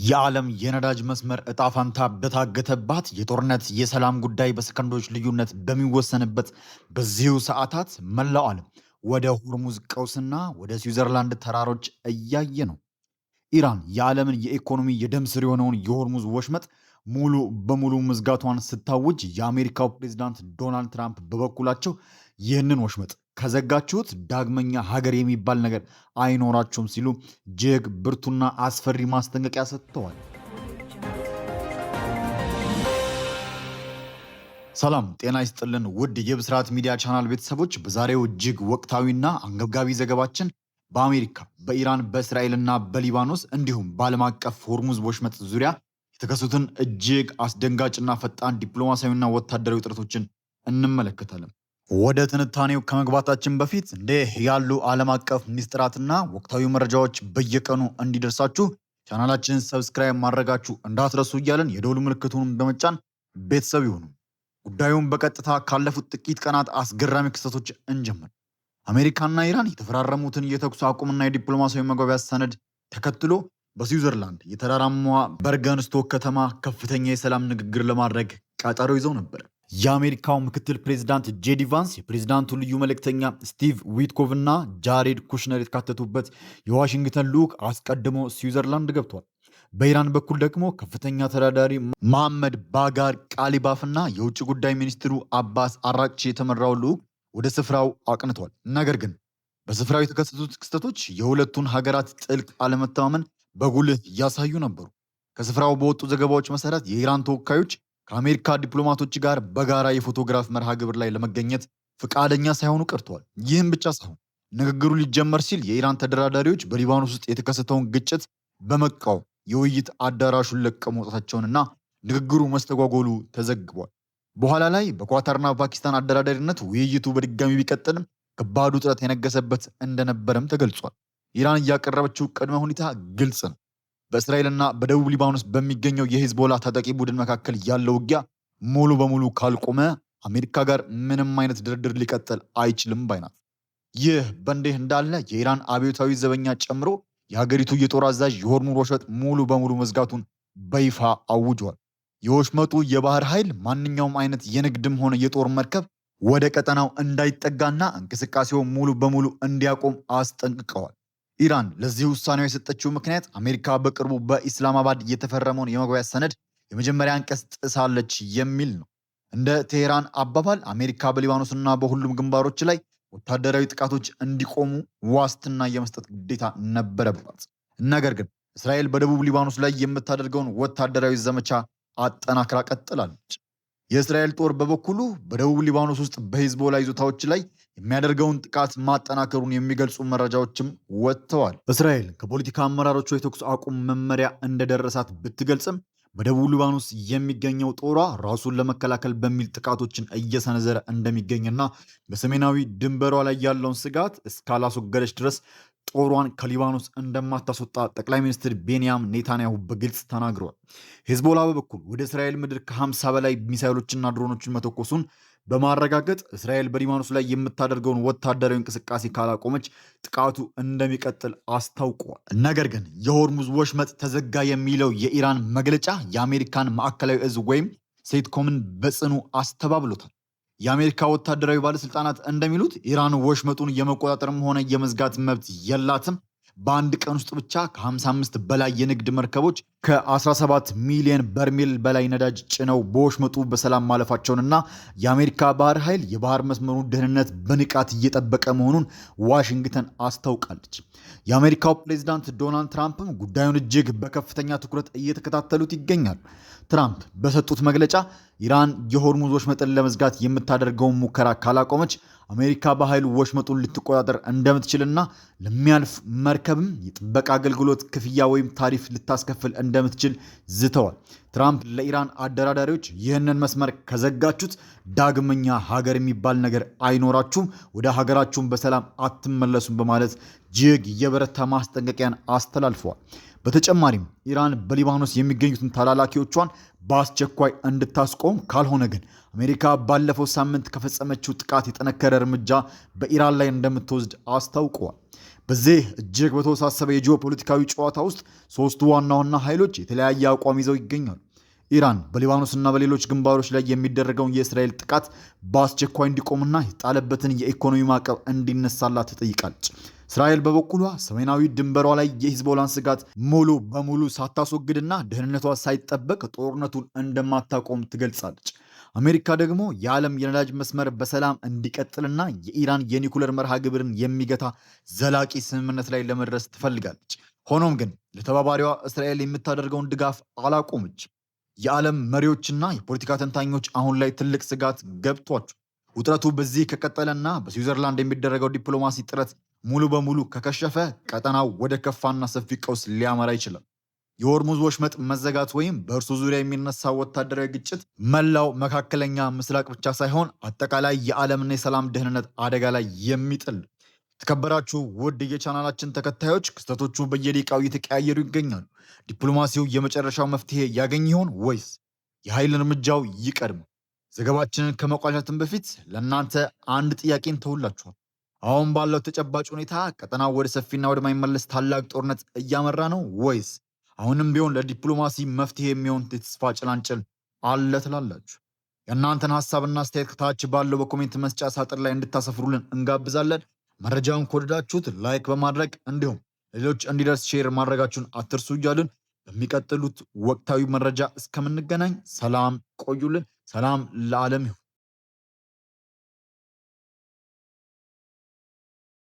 የዓለም የነዳጅ መስመር እጣ ፋንታ በታገተባት የጦርነት የሰላም ጉዳይ በሰከንዶች ልዩነት በሚወሰንበት በዚሁ ሰዓታት መላው ዓለም ወደ ሆርሙዝ ቀውስና ወደ ስዊዘርላንድ ተራሮች እያየ ነው። ኢራን የዓለምን የኢኮኖሚ የደም ስር የሆነውን የሆርሙዝ ወሽመጥ ሙሉ በሙሉ መዝጋቷን ስታውጅ የአሜሪካው ፕሬዝዳንት ዶናልድ ትራምፕ በበኩላቸው ይህንን ወሽመጥ ከዘጋችሁት ዳግመኛ ሀገር የሚባል ነገር አይኖራችሁም ሲሉ እጅግ ብርቱና አስፈሪ ማስጠንቀቂያ ሰጥተዋል። ሰላም ጤና ይስጥልን ውድ የብስራት ሚዲያ ቻናል ቤተሰቦች፣ በዛሬው እጅግ ወቅታዊና አንገብጋቢ ዘገባችን በአሜሪካ በኢራን በእስራኤልና በሊባኖስ እንዲሁም በዓለም አቀፍ ሆርሙዝ ወሽመጥ ዙሪያ የተከሰቱትን እጅግ አስደንጋጭና ፈጣን ዲፕሎማሲያዊና ወታደራዊ ጥረቶችን እንመለከታለን። ወደ ትንታኔው ከመግባታችን በፊት እንዲህ ያሉ ዓለም አቀፍ ሚስጥራትና ወቅታዊ መረጃዎች በየቀኑ እንዲደርሳችሁ ቻናላችንን ሰብስክራይብ ማድረጋችሁ እንዳትረሱ እያለን የደውል ምልክቱን በመጫን ቤተሰብ ይሁኑ። ጉዳዩን በቀጥታ ካለፉት ጥቂት ቀናት አስገራሚ ክስተቶች እንጀምር። አሜሪካና ኢራን የተፈራረሙትን የተኩስ አቁምና የዲፕሎማሲያዊ መግባቢያ ሰነድ ተከትሎ በስዊዘርላንድ የተራራማዋ በርገንስቶክ ከተማ ከፍተኛ የሰላም ንግግር ለማድረግ ቀጠሮ ይዘው ነበር። የአሜሪካው ምክትል ፕሬዚዳንት ጄዲ ቫንስ፣ የፕሬዚዳንቱ ልዩ መልእክተኛ ስቲቭ ዊትኮቭ እና ጃሬድ ኩሽነር የተካተቱበት የዋሽንግተን ልዑክ አስቀድሞ ስዊዘርላንድ ገብቷል። በኢራን በኩል ደግሞ ከፍተኛ ተደራዳሪ መሐመድ ባጋር ቃሊባፍ እና የውጭ ጉዳይ ሚኒስትሩ አባስ አራቅቺ የተመራው ልዑክ ወደ ስፍራው አቅንቷል። ነገር ግን በስፍራው የተከሰቱት ክስተቶች የሁለቱን ሀገራት ጥልቅ አለመተማመን በጉልህ እያሳዩ ነበሩ። ከስፍራው በወጡ ዘገባዎች መሰረት የኢራን ተወካዮች ከአሜሪካ ዲፕሎማቶች ጋር በጋራ የፎቶግራፍ መርሃ ግብር ላይ ለመገኘት ፈቃደኛ ሳይሆኑ ቀርተዋል። ይህም ብቻ ሳይሆን ንግግሩ ሊጀመር ሲል የኢራን ተደራዳሪዎች በሊባኖስ ውስጥ የተከሰተውን ግጭት በመቃወም የውይይት አዳራሹን ለቀው መውጣታቸውንና ንግግሩ መስተጓጎሉ ተዘግቧል። በኋላ ላይ በኳታርና ፓኪስታን አደራዳሪነት ውይይቱ በድጋሚ ቢቀጥልም ከባድ ውጥረት የነገሰበት እንደነበረም ተገልጿል። ኢራን እያቀረበችው ቅድመ ሁኔታ ግልጽ ነው። በእስራኤልና በደቡብ ሊባኖስ በሚገኘው የሂዝቦላ ታጣቂ ቡድን መካከል ያለው ውጊያ ሙሉ በሙሉ ካልቆመ አሜሪካ ጋር ምንም አይነት ድርድር ሊቀጥል አይችልም ባይናት። ይህ በእንዲህ እንዳለ የኢራን አብዮታዊ ዘበኛ ጨምሮ የሀገሪቱ የጦር አዛዥ የሆርሙዝ ወሽመጥ ሙሉ በሙሉ መዝጋቱን በይፋ አውጇል። የወሽመጡ የባህር ኃይል ማንኛውም አይነት የንግድም ሆነ የጦር መርከብ ወደ ቀጠናው እንዳይጠጋና እንቅስቃሴው ሙሉ በሙሉ እንዲያቆም አስጠንቅቀዋል። ኢራን ለዚህ ውሳኔው የሰጠችው ምክንያት አሜሪካ በቅርቡ በኢስላማባድ የተፈረመውን የመግባቢያ ሰነድ የመጀመሪያ አንቀጽ ጥሳለች የሚል ነው። እንደ ቴሄራን አባባል አሜሪካ በሊባኖስና በሁሉም ግንባሮች ላይ ወታደራዊ ጥቃቶች እንዲቆሙ ዋስትና የመስጠት ግዴታ ነበረባት። ነገር ግን እስራኤል በደቡብ ሊባኖስ ላይ የምታደርገውን ወታደራዊ ዘመቻ አጠናክራ ቀጥላለች። የእስራኤል ጦር በበኩሉ በደቡብ ሊባኖስ ውስጥ በሂዝቦላ ይዞታዎች ላይ የሚያደርገውን ጥቃት ማጠናከሩን የሚገልጹ መረጃዎችም ወጥተዋል። እስራኤል ከፖለቲካ አመራሮቿ የተኩስ አቁም መመሪያ እንደደረሳት ብትገልጽም በደቡብ ሊባኖስ የሚገኘው ጦሯ ራሱን ለመከላከል በሚል ጥቃቶችን እየሰነዘረ እንደሚገኝና በሰሜናዊ ድንበሯ ላይ ያለውን ስጋት እስካላስወገደች ድረስ ጦሯን ከሊባኖስ እንደማታስወጣ ጠቅላይ ሚኒስትር ቤንያሚን ኔታንያሁ በግልጽ ተናግረዋል። ሂዝቦላ በበኩል ወደ እስራኤል ምድር ከ50 በላይ ሚሳይሎችና ድሮኖችን መተኮሱን በማረጋገጥ እስራኤል በሊባኖስ ላይ የምታደርገውን ወታደራዊ እንቅስቃሴ ካላቆመች ጥቃቱ እንደሚቀጥል አስታውቀዋል። ነገር ግን የሆርሙዝ ወሽመጥ ተዘጋ የሚለው የኢራን መግለጫ የአሜሪካን ማዕከላዊ እዝ ወይም ሴንትኮምን በጽኑ አስተባብሎታል። የአሜሪካ ወታደራዊ ባለስልጣናት እንደሚሉት ኢራን ወሽመጡን የመቆጣጠርም ሆነ የመዝጋት መብት የላትም። በአንድ ቀን ውስጥ ብቻ ከ55 በላይ የንግድ መርከቦች ከ17 ሚሊዮን በርሜል በላይ ነዳጅ ጭነው በወሽመጡ በሰላም ማለፋቸውንና የአሜሪካ ባህር ኃይል የባህር መስመሩን ደህንነት በንቃት እየጠበቀ መሆኑን ዋሽንግተን አስታውቃለች። የአሜሪካው ፕሬዚዳንት ዶናልድ ትራምፕም ጉዳዩን እጅግ በከፍተኛ ትኩረት እየተከታተሉት ይገኛሉ። ትራምፕ በሰጡት መግለጫ ኢራን የሆርሙዝ ወሽመጥን ለመዝጋት የምታደርገውን ሙከራ ካላቆመች አሜሪካ በኃይሉ ወሽመጡን ልትቆጣጠር እንደምትችልና ለሚያልፍ መርከብም የጥበቃ አገልግሎት ክፍያ ወይም ታሪፍ ልታስከፍል እንደምትችል ዝተዋል። ትራምፕ ለኢራን አደራዳሪዎች ይህንን መስመር ከዘጋችሁት ዳግመኛ ሀገር የሚባል ነገር አይኖራችሁም፣ ወደ ሀገራችሁም በሰላም አትመለሱም በማለት እጅግ የበረታ ማስጠንቀቂያን አስተላልፈዋል። በተጨማሪም ኢራን በሊባኖስ የሚገኙትን ተላላኪዎቿን በአስቸኳይ እንድታስቆም፣ ካልሆነ ግን አሜሪካ ባለፈው ሳምንት ከፈጸመችው ጥቃት የጠነከረ እርምጃ በኢራን ላይ እንደምትወስድ አስታውቀዋል። በዚህ እጅግ በተወሳሰበ የጂኦፖለቲካዊ ጨዋታ ውስጥ ሶስቱ ዋና ዋና ኃይሎች የተለያየ አቋም ይዘው ይገኛሉ። ኢራን በሊባኖስና በሌሎች ግንባሮች ላይ የሚደረገውን የእስራኤል ጥቃት በአስቸኳይ እንዲቆምና የጣለበትን የኢኮኖሚ ማዕቀብ እንዲነሳላት ትጠይቃለች። እስራኤል በበኩሏ ሰሜናዊ ድንበሯ ላይ የሂዝቦላን ስጋት ሙሉ በሙሉ ሳታስወግድና ደህንነቷ ሳይጠበቅ ጦርነቱን እንደማታቆም ትገልጻለች። አሜሪካ ደግሞ የዓለም የነዳጅ መስመር በሰላም እንዲቀጥልና የኢራን የኒኩለር መርሃ ግብርን የሚገታ ዘላቂ ስምምነት ላይ ለመድረስ ትፈልጋለች። ሆኖም ግን ለተባባሪዋ እስራኤል የምታደርገውን ድጋፍ አላቆመች። የዓለም መሪዎችና የፖለቲካ ተንታኞች አሁን ላይ ትልቅ ስጋት ገብቷቸው ውጥረቱ በዚህ ከቀጠለና በስዊዘርላንድ የሚደረገው ዲፕሎማሲ ጥረት ሙሉ በሙሉ ከከሸፈ ቀጠናው ወደ ከፋና ሰፊ ቀውስ ሊያመራ ይችላል። የሆርሙዝ ወሽመጥ መዘጋት ወይም በእርሱ ዙሪያ የሚነሳው ወታደራዊ ግጭት መላው መካከለኛ ምስራቅ ብቻ ሳይሆን አጠቃላይ የዓለምና የሰላም ደህንነት አደጋ ላይ የሚጥል። የተከበራችሁ ውድ የቻናላችን ተከታዮች ክስተቶቹ በየደቂቃው እየተቀያየሩ ይገኛሉ። ዲፕሎማሲው የመጨረሻው መፍትሄ ያገኝ ይሆን ወይስ የኃይል እርምጃው ይቀድም? ዘገባችንን ከመቋጨታችን በፊት ለእናንተ አንድ ጥያቄን ተውላችኋል። አሁን ባለው ተጨባጭ ሁኔታ ቀጠናው ወደ ሰፊና ወደማይመለስ ታላቅ ጦርነት እያመራ ነው ወይስ አሁንም ቢሆን ለዲፕሎማሲ መፍትሄ የሚሆን የተስፋ ጭላንጭል አለ ትላላችሁ? የእናንተን ሀሳብና አስተያየት ከታች ባለው በኮሜንት መስጫ ሳጥን ላይ እንድታሰፍሩልን እንጋብዛለን። መረጃውን ከወደዳችሁት ላይክ በማድረግ እንዲሁም ሌሎች እንዲደርስ ሼር ማድረጋችሁን አትርሱ እያልን በሚቀጥሉት ወቅታዊ መረጃ እስከምንገናኝ ሰላም ቆዩልን። ሰላም ለዓለም ይሁን።